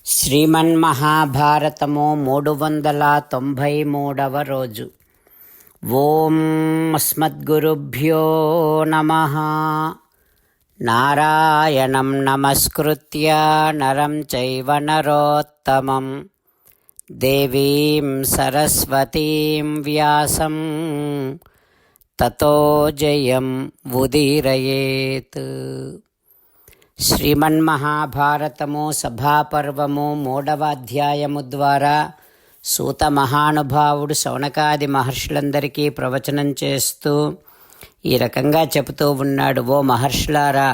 శ్రీమన్మహాభారతము 393వ రోజు. ఓం అస్మద్గురుభ్యో నమః. నారాయణం నమస్కృత్య నరం చైవ నరోత్తమం దేవీం సరస్వతీం వ్యాసం తతో జయం ఉదీరయేత్. శ్రీమన్మహాభారతము సభాపర్వము 3వ అధ్యాయము ద్వారా సూత మహానుభావుడు శౌనకాది మహర్షులందరికీ ప్రవచనం చేస్తూ ఈ రకంగా చెబుతూ ఉన్నాడు. ఓ మహర్షులారా,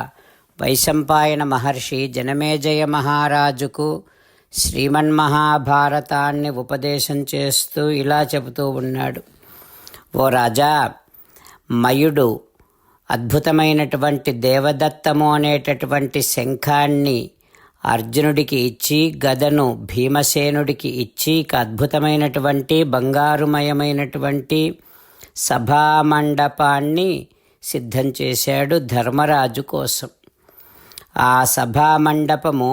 వైశంపాయన మహర్షి జనమేజయ మహారాజుకు శ్రీమన్మహాభారతాన్ని ఉపదేశం చేస్తూ ఇలా చెబుతూ ఉన్నాడు. ఓ రాజా, మయుడు అద్భుతమైనటువంటి దేవదత్తము అనేటటువంటి శంఖాన్ని అర్జునుడికి ఇచ్చి, గదను భీమసేనుడికి ఇచ్చి, అద్భుతమైనటువంటి బంగారుమయమైనటువంటి సభామండపాన్ని సిద్ధం చేశాడు ధర్మరాజు కోసం. ఆ సభామండపము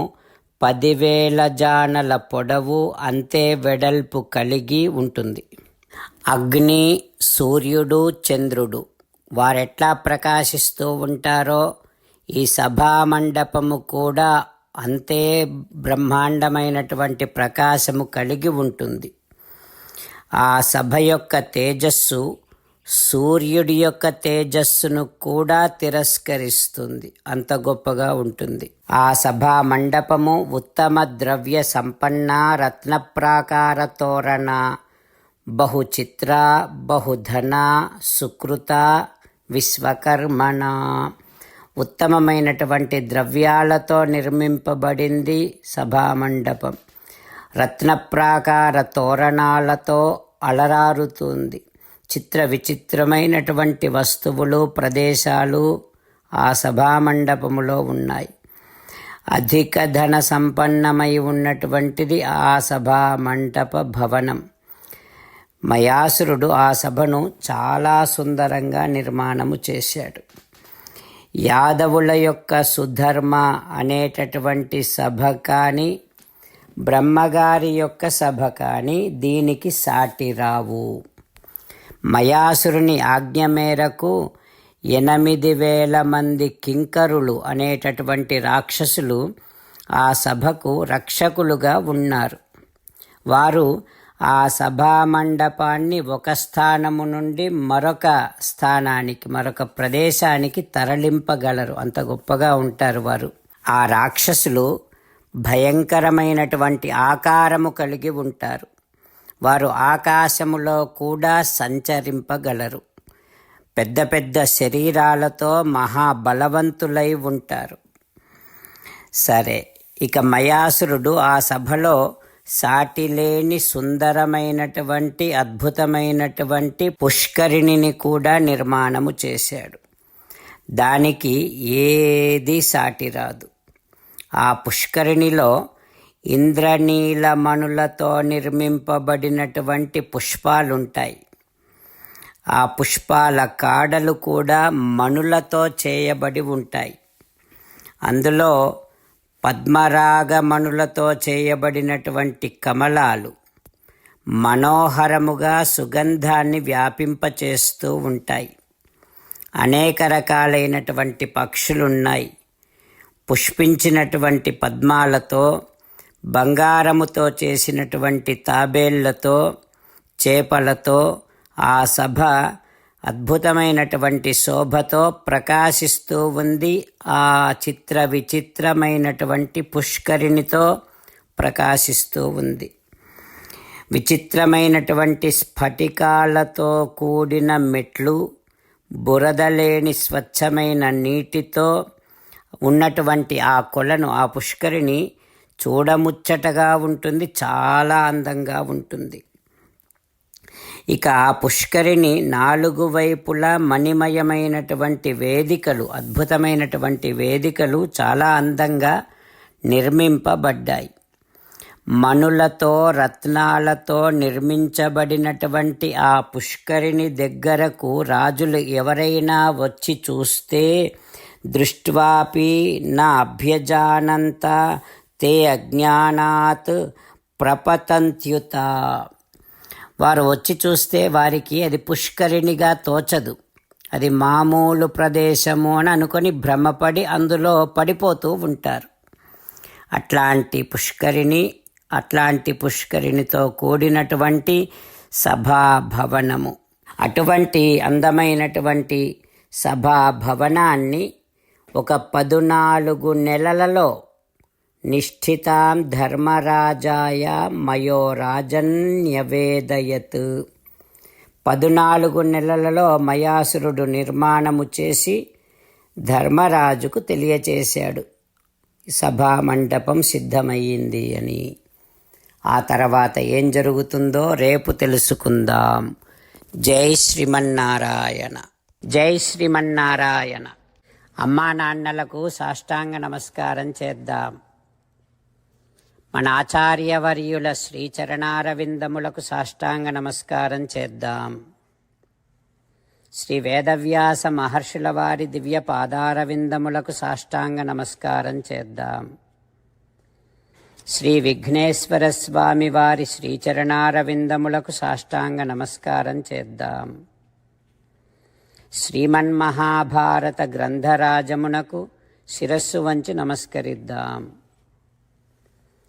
10,000 జానల పొడవు, అంతే వెడల్పు కలిగి ఉంటుంది. అగ్ని, సూర్యుడు, చంద్రుడు వారెట్లా ప్రకాశిస్తూ ఉంటారో ఈ సభామండపము కూడా అంతే బ్రహ్మాండమైనటువంటి ప్రకాశము కలిగి ఉంటుంది. ఆ సభ యొక్క తేజస్సు సూర్యుడి యొక్క తేజస్సును కూడా తిరస్కరిస్తుంది, అంత గొప్పగా ఉంటుంది. ఆ సభా మండపము ఉత్తమ ద్రవ్య సంపన్న రత్నప్రాకార తోరణ బహుచిత్ర బహుధన సుకృత విశ్వకర్మణ. ఉత్తమమైనటువంటి ద్రవ్యాలతో నిర్మింపబడింది సభామండపం. రత్నప్రాకార తోరణాలతో అలరారుతుంది. చిత్ర విచిత్రమైనటువంటి వస్తువులు, ప్రదేశాలు ఆ సభామండపములో ఉన్నాయి. అధిక ధన సంపన్నమై ఉన్నటువంటిది ఆ సభామండప భవనం. మయాసురుడు ఆ సభను చాలా సుందరంగా నిర్మాణము చేశాడు. యాదవుల యొక్క సుధర్మ అనేటటువంటి సభ కానీ, బ్రహ్మగారి యొక్క సభ కానీ దీనికి సాటి రావు. మయాసురుని ఆజ్ఞ మేరకు 8,000 మంది కింకరులు అనేటటువంటి రాక్షసులు ఆ సభకు రక్షకులుగా ఉన్నారు. వారు ఆ సభామండపాన్ని ఒక స్థానము నుండి మరొక స్థానానికి, మరొక ప్రదేశానికి తరలింపగలరు, అంత గొప్పగా ఉంటారు వారు. ఆ రాక్షసులు భయంకరమైనటువంటి ఆకారము కలిగి ఉంటారు. వారు ఆకాశములో కూడా సంచరింపగలరు. పెద్ద పెద్ద శరీరాలతో మహాబలవంతులై ఉంటారు. సరే, ఇక మయాసురుడు ఆ సభలో సాటిలేని సుందరమైనటువంటి అద్భుతమైనటువంటి పుష్కరిణిని కూడా నిర్మాణము చేశాడు. దానికి ఏది సాటి రాదు. ఆ పుష్కరిణిలో ఇంద్రనీలమణులతో నిర్మింపబడినటువంటి పుష్పాలుంటాయి. ఆ పుష్పాల కాడలు కూడా మణులతో చేయబడి ఉంటాయి. అందులో పద్మరాగమణులతో చేయబడినటువంటి కమలాలు మనోహరముగా సుగంధాన్ని వ్యాపింపచేస్తూ ఉంటాయి. అనేక రకాలైనటువంటి పక్షులున్నాయి. పుష్పించినటువంటి పద్మాలతో, బంగారముతో చేసినటువంటి తాబేళ్లతో, చేపలతో ఆ సభ అద్భుతమైనటువంటి శోభతో ప్రకాశిస్తూ ఉంది. ఆ చిత్ర విచిత్రమైనటువంటి పుష్కరిణితో ప్రకాశిస్తూ ఉంది. విచిత్రమైనటువంటి స్ఫటికాలతో కూడిన మెట్లు, బురద లేని స్వచ్ఛమైన నీటితో ఉన్నటువంటి ఆ కొలను, ఆ పుష్కరిణి చూడముచ్చటగా ఉంటుంది, చాలా అందంగా ఉంటుంది. ఇక ఆ పుష్కరిణి 4 వైపులా మణిమయమైనటువంటి వేదికలు, అద్భుతమైనటువంటి వేదికలు చాలా అందంగా నిర్మింపబడ్డాయి. మణులతో, రత్నాలతో నిర్మించబడినటువంటి ఆ పుష్కరిణి దగ్గరకు రాజులు ఎవరైనా వచ్చి చూస్తే దృష్ట్వాపి నా అభ్యజానంత తే అజ్ఞానాత్ ప్రపతంత్యుత. వారు వచ్చి చూస్తే వారికి అది పుష్కరిణిగా తోచదు, అది మామూలు ప్రదేశము అని అనుకొని భ్రమపడి అందులో పడిపోతూ ఉంటారు. అట్లాంటి పుష్కరిణితో కూడినటువంటి సభాభవనము, అటువంటి అందమైనటువంటి సభాభవనాన్ని ఒక 14 నెలలలో నిష్ఠితాం ధర్మరాజాయ మయోరాజన్యవేదయత్. 14 నెలలలో మయాసురుడు నిర్మాణము చేసి ధర్మరాజుకు తెలియచేశాడు, సభామండపం సిద్ధమయ్యింది అని. ఆ తర్వాత ఏం జరుగుతుందో రేపు తెలుసుకుందాం. జై శ్రీమన్నారాయణ. జై శ్రీమన్నారాయణ. అమ్మా నాన్నలకు సాష్టాంగ నమస్కారం చేద్దాం. మన ఆచార్యవర్యుల శ్రీచరణారవిందములకు సాష్టాంగ నమస్కారం చేద్దాం. శ్రీ వేదవ్యాస మహర్షుల వారి దివ్య పాదారవిందములకు సాష్టాంగ నమస్కారం చేద్దాం. శ్రీ విఘ్నేశ్వర స్వామి వారి శ్రీచరణారవిందములకు సాష్టాంగ నమస్కారం చేద్దాం. శ్రీమన్మహాభారత గ్రంథరాజమునకు శిరస్సు వంచి నమస్కరిద్దాం.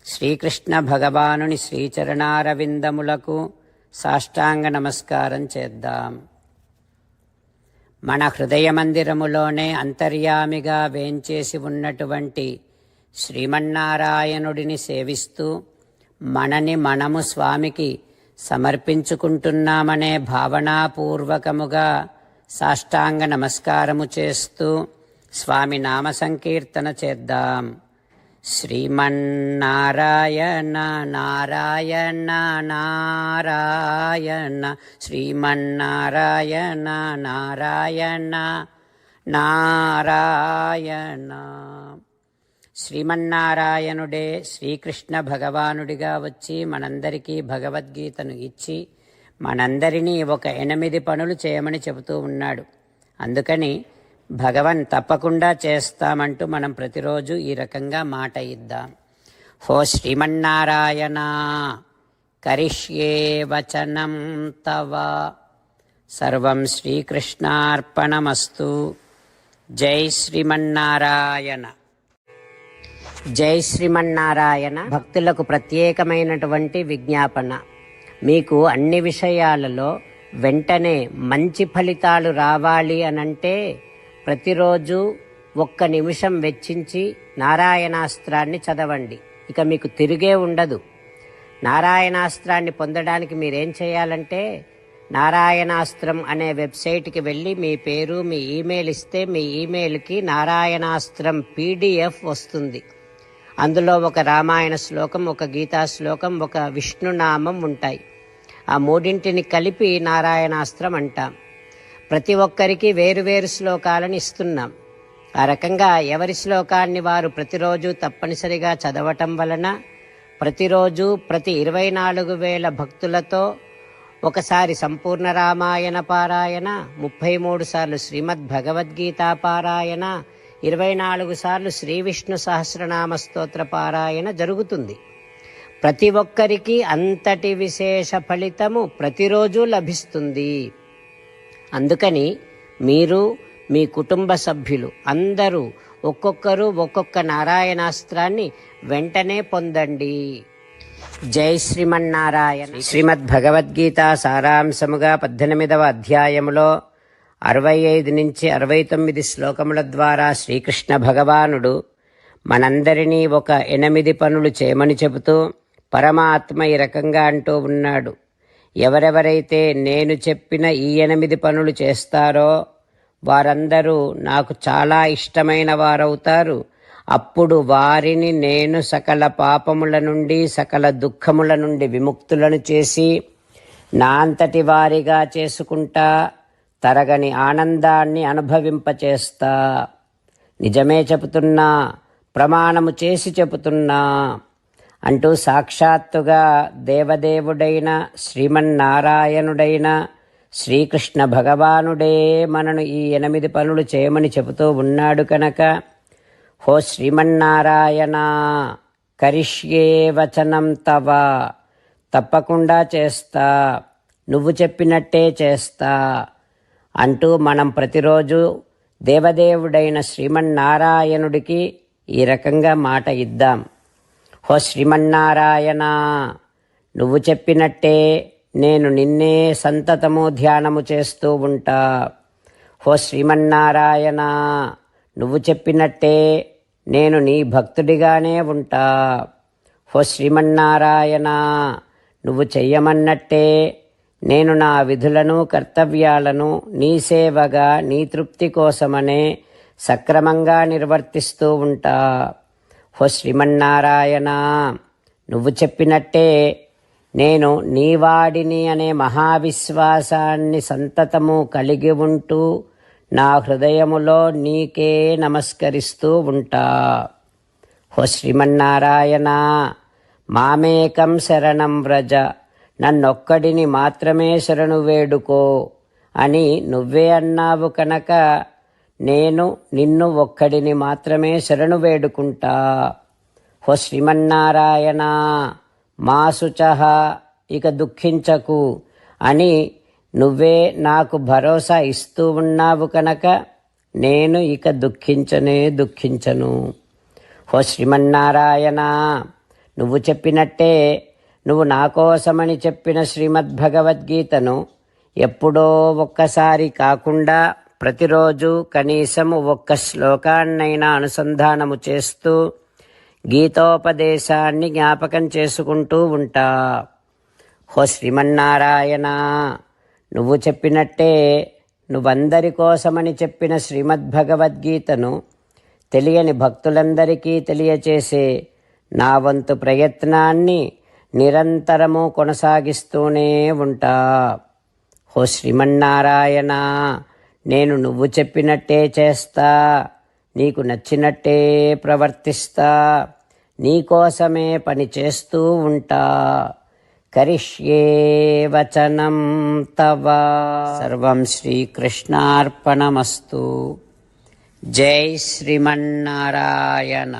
శ్రీకృష్ణ భగవానుని శ్రీచరణారవిందములకు సాష్టాంగ నమస్కారం చేద్దాం. మన హృదయ మందిరములోనే అంతర్యామిగా వేంచేసి ఉన్నటువంటి శ్రీమన్నారాయణుడిని సేవిస్తూ మనని మనము స్వామికి సమర్పించుకుంటున్నామనే భావనాపూర్వకముగా సాష్టాంగ నమస్కారము చేస్తూ స్వామి నామ సంకీర్తన చేద్దాం. శ్రీమన్నారాయణ నారాయణ నారాయణ, శ్రీమన్నారాయణ నారాయణ నారాయణ. శ్రీమన్నారాయణుడే శ్రీకృష్ణ భగవానుడిగా వచ్చి మనందరికీ భగవద్గీతను ఇచ్చి మనందరినీ ఒక 8 పనులు చేయమని చెబుతూ ఉన్నాడు. అందుకని భగవన్ తప్పకుండా చేస్తామంటూ మనం ప్రతిరోజు ఈ రకంగా మాట ఇద్దాం. హో శ్రీమన్నారాయణ కరిష్యే వచనం తవ, సర్వం శ్రీకృష్ణార్పణమస్తు. జై శ్రీమన్నారాయణ. జై శ్రీమన్నారాయణ. భక్తులకు ప్రత్యేకమైనటువంటి విజ్ఞాపన. మీకు అన్ని విషయాలలో వెంటనే మంచి ఫలితాలు రావాలి అనంటే ప్రతిరోజు 1 నిమిషం వెచ్చించి నారాయణాస్త్రాన్ని చదవండి. ఇక మీకు తిరిగే ఉండదు. నారాయణాస్త్రాన్ని పొందడానికి మీరేం చేయాలంటే నారాయణాస్త్రం అనే వెబ్సైట్కి వెళ్ళి మీ పేరు మీ ఈమెయిల్ ఇస్తే మీ ఈమెయిల్కి నారాయణాస్త్రం PDF వస్తుంది. అందులో ఒక రామాయణ శ్లోకం, ఒక గీతా శ్లోకం, ఒక విష్ణునామం ఉంటాయి. ఆ 3 కలిపి నారాయణాస్త్రం అంటాం. ప్రతి ఒక్కరికి వేరువేరు శ్లోకాలను ఇస్తున్నాం. ఆ రకంగా ఎవరి శ్లోకాన్ని వారు ప్రతిరోజు తప్పనిసరిగా చదవటం వలన ప్రతిరోజు ప్రతి 24,000 భక్తులతో ఒకసారి సంపూర్ణ రామాయణ పారాయణ, 33 సార్లు శ్రీమద్ భగవద్గీత పారాయణ, 24 సార్లు శ్రీ విష్ణు సహస్రనామ స్తోత్ర పారాయణ జరుగుతుంది. ప్రతి ఒక్కరికి అంతటి విశేష ఫలితము ప్రతిరోజు లభిస్తుంది. అందుకని మీరు మీ కుటుంబ సభ్యులు అందరూ ఒక్కొక్కరు ఒక్కొక్క నారాయణాస్త్రాన్ని వెంటనే పొందండి. జై శ్రీమన్నారాయణ. శ్రీమద్ భగవద్గీత సారాంశముగా 18వ అధ్యాయములో 65 నుంచి 69 శ్లోకముల ద్వారా శ్రీకృష్ణ భగవానుడు మనందరినీ ఒక 8 పనులు చేయమని చెబుతూ పరమాత్మ ఈ రకంగా అంటూ ఉన్నాడు. ఎవరెవరైతే నేను చెప్పిన ఈ 8 పనులు చేస్తారో వారందరూ నాకు చాలా ఇష్టమైన వారవుతారు. అప్పుడు వారిని నేను సకల పాపముల నుండి సకల దుఃఖముల నుండి విముక్తులను చేసి నా అంతటి వారిగా చేసుకుంటా, తరగని ఆనందాన్ని అనుభవింపచేస్తా. నిజమే చెబుతున్నా, ప్రమాణము చేసి చెబుతున్నా అంటూ సాక్షాత్తుగా దేవదేవుడైన శ్రీమన్నారాయణుడైన శ్రీకృష్ణ భగవానుడే మనను ఈ 8 పనులు చేయమని చెబుతూ ఉన్నాడు కనుక హో శ్రీమన్నారాయణ కరిష్యే వచనం తవ, తప్పకుండా చేస్తా, నువ్వు చెప్పినట్టే చేస్తా అంటూ మనం ప్రతిరోజు దేవదేవుడైన శ్రీమన్నారాయణుడికి ఈ రకంగా మాట ఇద్దాం. హో శ్రీమన్నారాయణ, నువ్వు చెప్పినట్టే నేను నిన్నే సంతతము ధ్యానము చేస్తూ ఉంటా. హో శ్రీమన్నారాయణ, నువ్వు చెప్పినట్టే నేను నీ భక్తుడిగానే ఉంటా. హో శ్రీమన్నారాయణ, నువ్వు చెయ్యమన్నట్టే నేను నా విధులను కర్తవ్యాలను నీ సేవగా నీ తృప్తి కోసమనే సక్రమంగా నిర్వర్తిస్తూ ఉంటా. హో శ్రీమన్నారాయణ, నువ్వు చెప్పినట్టే నేను నీవాడిని అనే మహావిశ్వాసాన్ని సంతతము కలిగి ఉంటూ నా హృదయములో నీకే నమస్కరిస్తూ ఉంటా. హో శ్రీమన్నారాయణ, మామేకం శరణం వ్రజ, నన్నొక్కడిని మాత్రమే శరణు వేడుకో అని నువ్వే అన్నావు కనుక నేను నిన్ను ఒక్కడిని మాత్రమే శరణు వేడుకుంటా. హో శ్రీమన్నారాయణ, మా శుచః, ఇక దుఃఖించకు అని నువ్వే నాకు భరోసా ఇస్తూ ఉన్నావు కనుక నేను ఇక దుఃఖించను. హో శ్రీమన్నారాయణ, నువ్వు చెప్పినట్టే నువ్వు నా కోసమని చెప్పిన శ్రీమద్భగవద్గీతను ఎప్పుడో ఒక్కసారి కాకుండా ప్రతిరోజు కనీసం ఒక్క శ్లోకాన్నైనా అనుసంధానము చేస్తూ గీతోపదేశాన్ని జ్ఞాపకం చేసుకుంటూ ఉంటా. హో శ్రీమన్నారాయణ, నువ్వు చెప్పినట్టే నువ్వందరి కోసమని చెప్పిన శ్రీమద్భగవద్గీతను తెలియని భక్తులందరికీ తెలియచేసే నా వంతు ప్రయత్నాన్ని నిరంతరము కొనసాగిస్తూనే ఉంటా. హో శ్రీమన్నారాయణ, నేను నువ్వు చెప్పినట్టే చేస్తా, నీకు నచ్చినట్టే ప్రవర్తిస్తా, నీకోసమే పని చేస్తూ ఉంటా. కరిష్యే వచనం తవ. సర్వం శ్రీకృష్ణార్పణమస్తు. జై శ్రీమన్నారాయణ.